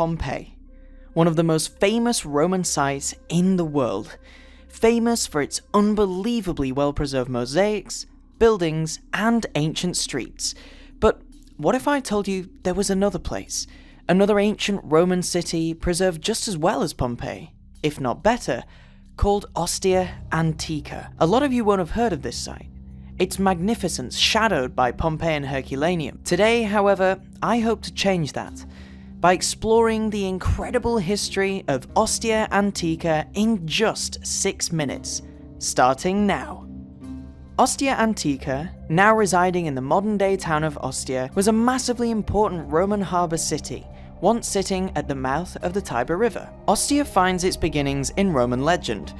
Pompeii, one of the most famous Roman sites in the world, famous for its unbelievably well-preserved mosaics, buildings, and ancient streets. But what if I told you there was another place, another ancient Roman city preserved just as well as Pompeii, if not better, called Ostia Antica? A lot of you won't have heard of this site, its magnificence shadowed by Pompeii and Herculaneum. Today, however, I hope to change that by exploring the incredible history of Ostia Antica in just 6 minutes, starting now. Ostia Antica, now residing in the modern-day town of Ostia, was a massively important Roman harbour city, once sitting at the mouth of the Tiber River. Ostia finds its beginnings in Roman legend.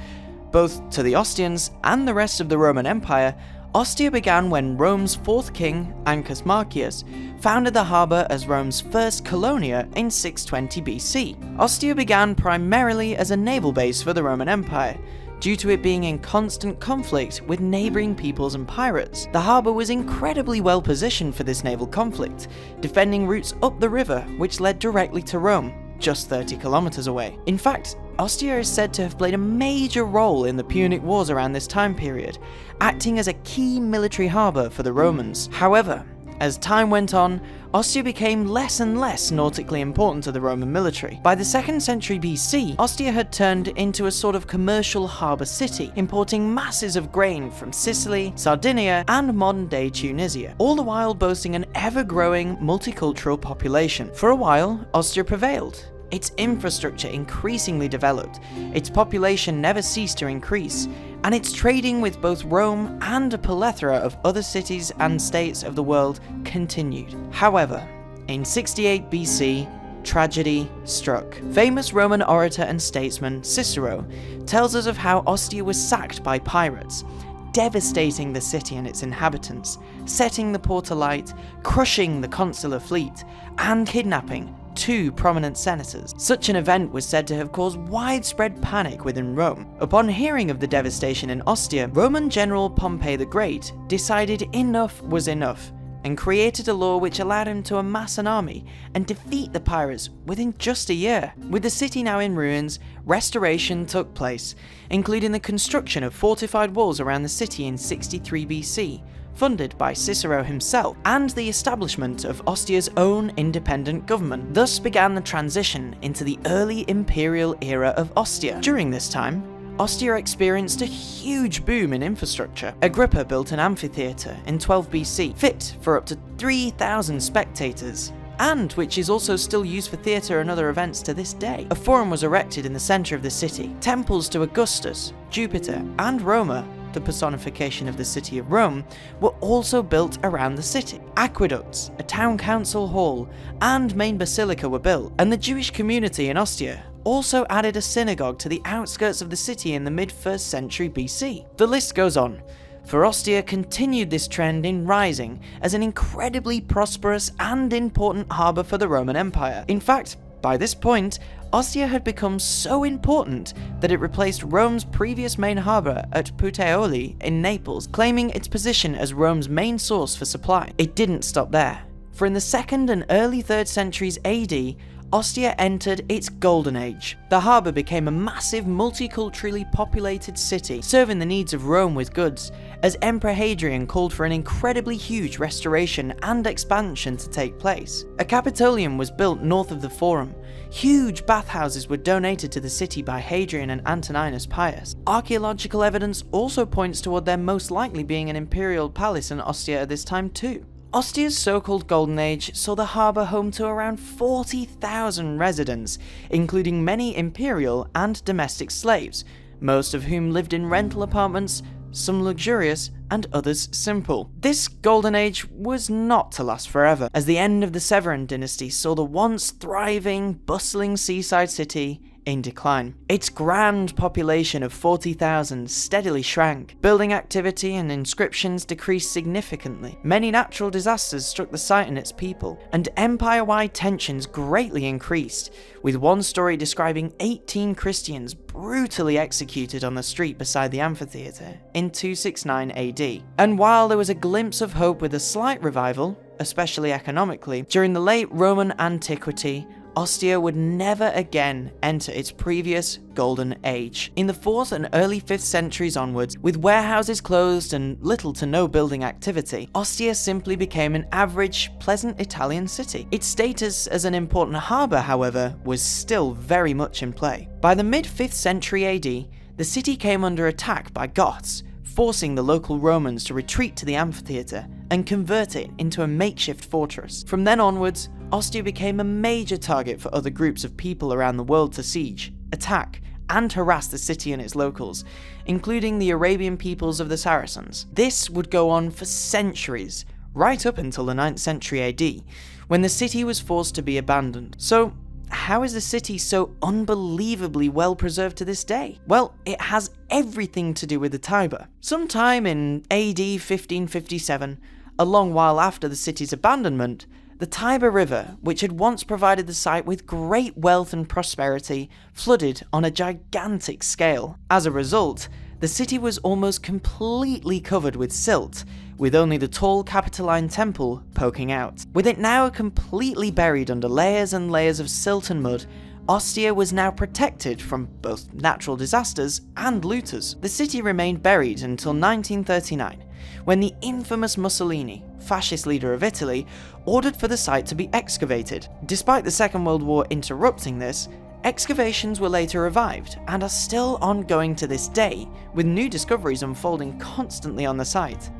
Both to the Ostians and the rest of the Roman Empire, Ostia began when Rome's fourth king, Ancus Marcius, founded the harbour as Rome's first colonia in 620 BC. Ostia began primarily as a naval base for the Roman Empire, due to it being in constant conflict with neighbouring peoples and pirates. The harbour was incredibly well positioned for this naval conflict, defending routes up the river which led directly to Rome, just 30 kilometers away. In fact, Ostia is said to have played a major role in the Punic Wars around this time period, acting as a key military harbour for the Romans. However, as time went on, Ostia became less and less nautically important to the Roman military. By the 2nd century BC, Ostia had turned into a sort of commercial harbour city, importing masses of grain from Sicily, Sardinia, and modern-day Tunisia, all the while boasting an ever-growing multicultural population. For a while, Ostia prevailed. Its infrastructure increasingly developed, its population never ceased to increase, and its trading with both Rome and a plethora of other cities and states of the world continued. However, in 68 BC, tragedy struck. Famous Roman orator and statesman Cicero tells us of how Ostia was sacked by pirates, devastating the city and its inhabitants, setting the port alight, crushing the consular fleet, and kidnapping 2 prominent senators. Such an event was said to have caused widespread panic within Rome. Upon hearing of the devastation in Ostia, Roman General Pompey the Great decided enough was enough, and created a law which allowed him to amass an army and defeat the pirates within just a year. With the city now in ruins, restoration took place, including the construction of fortified walls around the city in 63 BC, funded by Cicero himself, and the establishment of Ostia's own independent government. Thus began the transition into the early imperial era of Ostia. During this time, Ostia experienced a huge boom in infrastructure. Agrippa built an amphitheatre in 12 BC, fit for up to 3,000 spectators, and which is also still used for theatre and other events to this day. A forum was erected in the centre of the city. Temples to Augustus, Jupiter, and Roma, the personification of the city of Rome, were also built around the city. Aqueducts, a town council hall, and main basilica were built, and the Jewish community in Ostia also added a synagogue to the outskirts of the city in the mid-1st century BC. The list goes on, for Ostia continued this trend in rising as an incredibly prosperous and important harbour for the Roman Empire. In fact, by this point, Ostia had become so important that it replaced Rome's previous main harbour at Puteoli in Naples, claiming its position as Rome's main source for supply. It didn't stop there, for in the 2nd and early 3rd centuries AD, Ostia entered its golden age. The harbour became a massive multiculturally populated city, serving the needs of Rome with goods, as Emperor Hadrian called for an incredibly huge restoration and expansion to take place. A Capitolium was built north of the Forum. Huge bathhouses were donated to the city by Hadrian and Antoninus Pius. Archaeological evidence also points toward there most likely being an imperial palace in Ostia at this time too. Ostia's so-called Golden Age saw the harbour home to around 40,000 residents, including many imperial and domestic slaves, most of whom lived in rental apartments, some luxurious and others simple. This Golden Age was not to last forever, as the end of the Severan dynasty saw the once thriving, bustling seaside city in decline. Its grand population of 40,000 steadily shrank. Building activity and inscriptions decreased significantly. Many natural disasters struck the site and its people, and empire-wide tensions greatly increased, with one story describing 18 Christians brutally executed on the street beside the amphitheatre in 269 AD. And while there was a glimpse of hope with a slight revival, especially economically, during the late Roman antiquity, Ostia would never again enter its previous golden age. In the 4th and early 5th centuries onwards, with warehouses closed and little to no building activity, Ostia simply became an average, pleasant Italian city. Its status as an important harbour, however, was still very much in play. By the mid-5th century AD, the city came under attack by Goths, forcing the local Romans to retreat to the amphitheatre and convert it into a makeshift fortress. From then onwards, Ostia became a major target for other groups of people around the world to siege, attack, and harass the city and its locals, including the Arabian peoples of the Saracens. This would go on for centuries, right up until the 9th century AD, when the city was forced to be abandoned. So, how is the city so unbelievably well preserved to this day? Well, it has everything to do with the Tiber. Sometime in AD 1557, a long while after the city's abandonment, the Tiber River, which had once provided the site with great wealth and prosperity, flooded on a gigantic scale. As a result, the city was almost completely covered with silt, with only the tall Capitoline Temple poking out. With it now completely buried under layers and layers of silt and mud, Ostia was now protected from both natural disasters and looters. The city remained buried until 1939, when the infamous Mussolini, fascist leader of Italy, ordered for the site to be excavated. Despite the Second World War interrupting this, excavations were later revived and are still ongoing to this day, with new discoveries unfolding constantly on the site.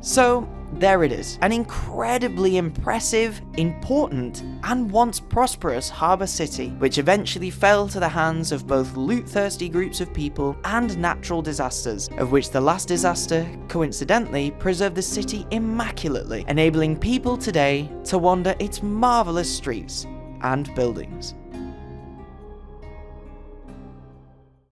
So, there it is, an incredibly impressive, important, and once prosperous harbour city, which eventually fell to the hands of both loot-thirsty groups of people and natural disasters, of which the last disaster, coincidentally, preserved the city immaculately, enabling people today to wander its marvellous streets and buildings.